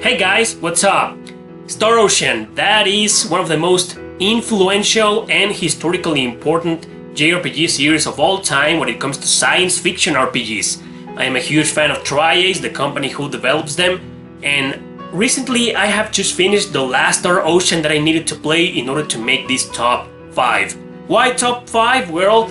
Hey guys, what's up? Star Ocean, that is one of the most influential and historically important JRPG series of all time when it comes to science fiction RPGs. I am a huge fan of Tri-Ace, the company who develops them, and recently I have just finished the last Star Ocean that I needed to play in order to make this top 5. Why top 5? Well,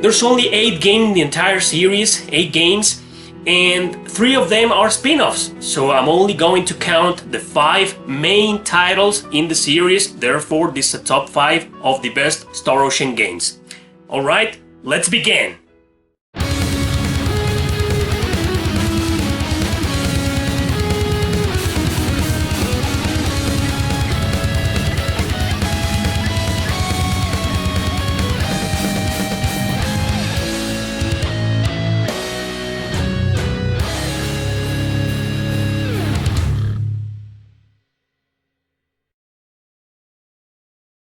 there's only 8 games in the entire series, 8 games, and 3 of them are spin-offs, so I'm only going to count the 5 main titles in the series. Therefore, this is a top 5 of the best Star Ocean games. Alright, let's begin!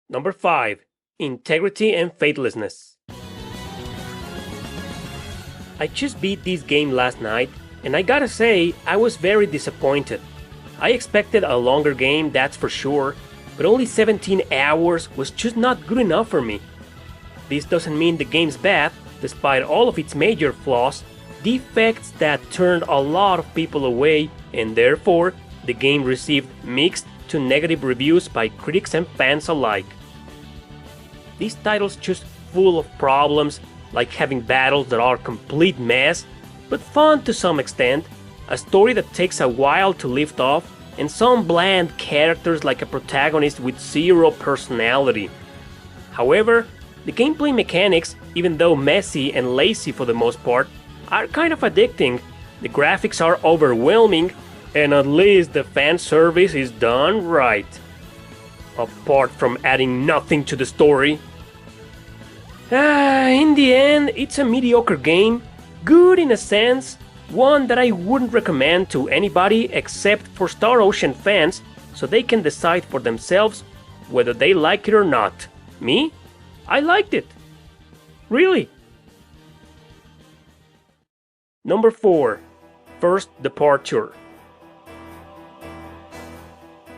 Number 5. Integrity and Faithlessness. I just beat this game last night, and I gotta say, I was very disappointed. I expected a longer game, that's for sure, but only 17 hours was just not good enough for me. This doesn't mean the game's bad, despite all of its major flaws, defects that turned a lot of people away, and therefore, the game received mixed to negative reviews by critics and fans alike. These titles just full of problems, like having battles that are complete mess, but fun to some extent, a story that takes a while to lift off, and some bland characters like a protagonist with zero personality. However, the gameplay mechanics, even though messy and lazy for the most part, are kind of addicting. The graphics are overwhelming, and at least the fan service is done right. Apart from adding nothing to the story. In the end, it's a mediocre game, good in a sense, one that I wouldn't recommend to anybody except for Star Ocean fans, so they can decide for themselves whether they like it or not. Me? I liked it. Really. Number 4. First Departure.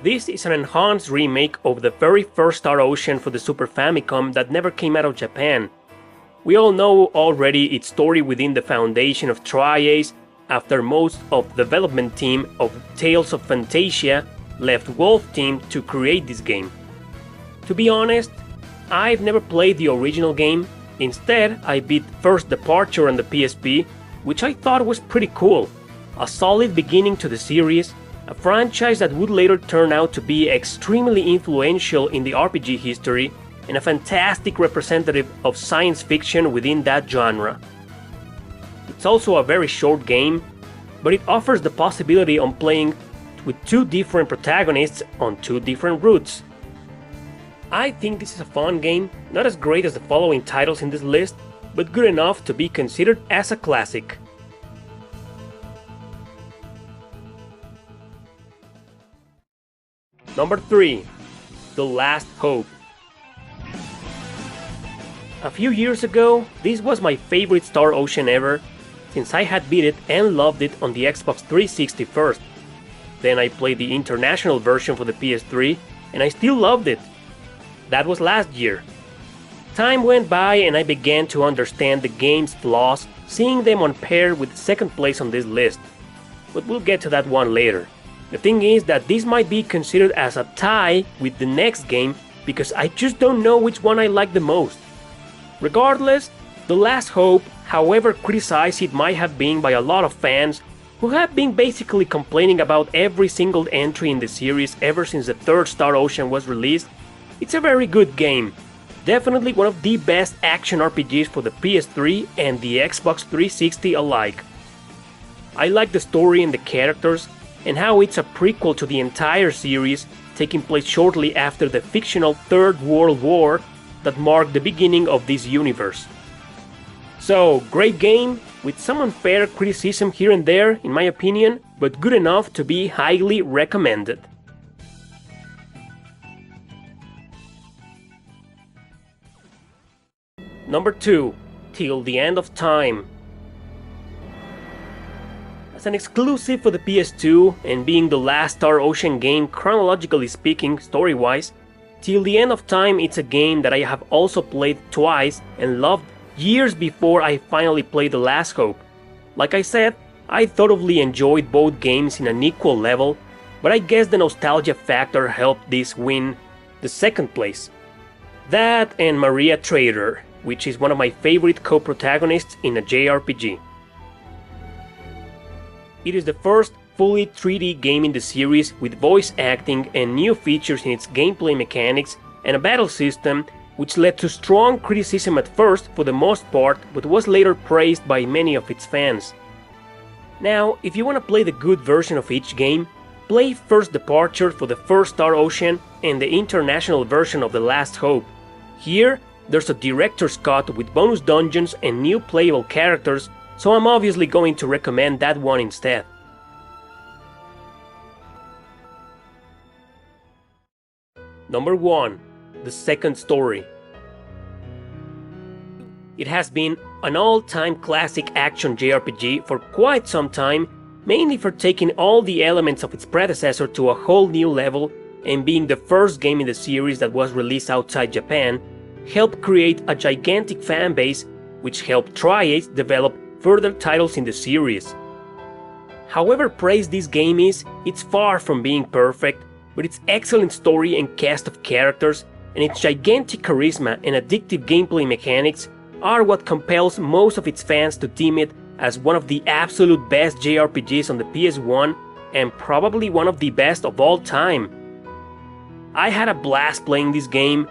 This is an enhanced remake of the very first Star Ocean for the Super Famicom that never came out of Japan. We all know already its story within the foundation of Tri-Ace after most of the development team of Tales of Phantasia left Wolf Team to create this game. To be honest, I've never played the original game. Instead, I beat First Departure on the PSP, which I thought was pretty cool. A solid beginning to the series, a franchise that would later turn out to be extremely influential in the RPG history, and a fantastic representative of science fiction within that genre. It's also a very short game, but it offers the possibility of playing with 2 different protagonists on 2 different routes. I think this is a fun game, not as great as the following titles in this list, but good enough to be considered as a classic. Number 3. The Last Hope. A few years ago, this was my favorite Star Ocean ever, since I had beat it and loved it on the Xbox 360 first. Then I played the international version for the PS3, and I still loved it. That was last year. Time went by and I began to understand the game's flaws, seeing them on par with second place on this list. But we'll get to that one later. The thing is that this might be considered as a tie with the next game because I just don't know which one I like the most. Regardless, The Last Hope, however criticized it might have been by a lot of fans who have been basically complaining about every single entry in the series ever since the third Star Ocean was released, it's a very good game. Definitely one of the best action RPGs for the PS3 and the Xbox 360 alike. I like the story and the characters, and how it's a prequel to the entire series, taking place shortly after the fictional Third World War that marked the beginning of this universe. So, great game, with some unfair criticism here and there, in my opinion, but good enough to be highly recommended. Number 2. Till the End of Time. As As an exclusive for the PS2 and being the last Star Ocean game chronologically speaking, story-wise, till the end of time it's a game that I have also played twice and loved years before I finally played The Last Hope. Like I said, I thoroughly enjoyed both games in an equal level, but I guess the nostalgia factor helped this win the second place. That and Maria Trader, which is one of my favorite co-protagonists in a JRPG. It is the first fully 3D game in the series with voice acting and new features in its gameplay mechanics and a battle system, which led to strong criticism at first for the most part, but was later praised by many of its fans. Now, if you want to play the good version of each game, play First Departure for the first Star Ocean and the international version of The Last Hope. Here, there's a director's cut with bonus dungeons and new playable characters, so I'm obviously going to recommend that one instead. Number 1. The Second Story. It has been an all-time classic action JRPG for quite some time, mainly for taking all the elements of its predecessor to a whole new level and being the first game in the series that was released outside Japan, helped create a gigantic fanbase which helped Tri-Ace develop further titles in the series. However praised this game is, it's far from being perfect, but its excellent story and cast of characters and its gigantic charisma and addictive gameplay mechanics are what compels most of its fans to deem it as one of the absolute best JRPGs on the PS1 and probably one of the best of all time. I had a blast playing this game,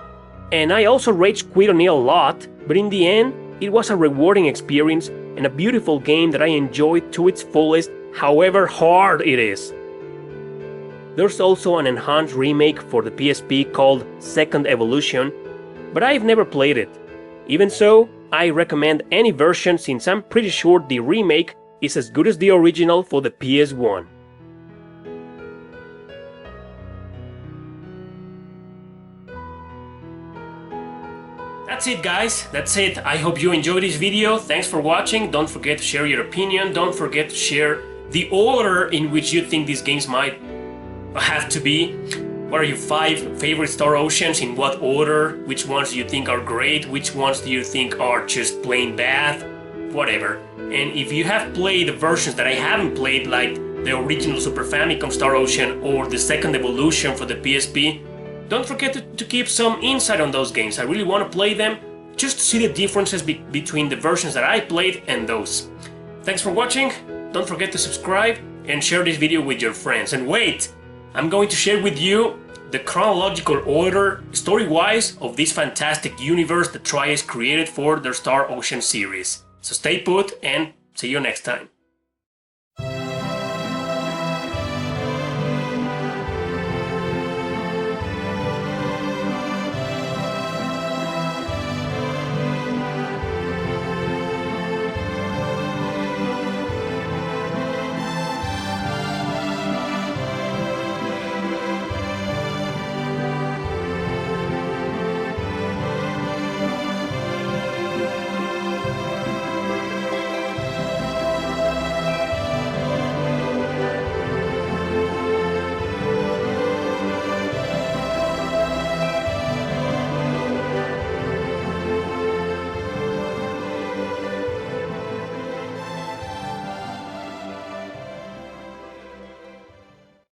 and I also rage quit on it a lot, but in the end, it was a rewarding experience and a beautiful game that I enjoyed to its fullest, however hard it is. There's also an enhanced remake for the PSP called Second Evolution, but I've never played it. Even so, I recommend any version since I'm pretty sure the remake is as good as the original for the PS1. That's it guys, that's it. I hope you enjoyed this video. Thanks for watching. Don't forget to share your opinion. Don't forget to share the order in which you think these games might have to be. What are your 5 favorite Star Oceans? In what order? Which ones do you think are great? Which ones do you think are just plain bad? Whatever. And if you have played the versions that I haven't played, like the original Super Famicom Star Ocean or the Second Evolution for the PSP, don't forget to keep some insight on those games. I really want to play them, just to see the differences between the versions that I played and those. Thanks for watching, don't forget to subscribe and share this video with your friends. And wait, I'm going to share with you the chronological order, story-wise, of this fantastic universe that Tri-Ace created for their Star Ocean series. So stay put and see you next time.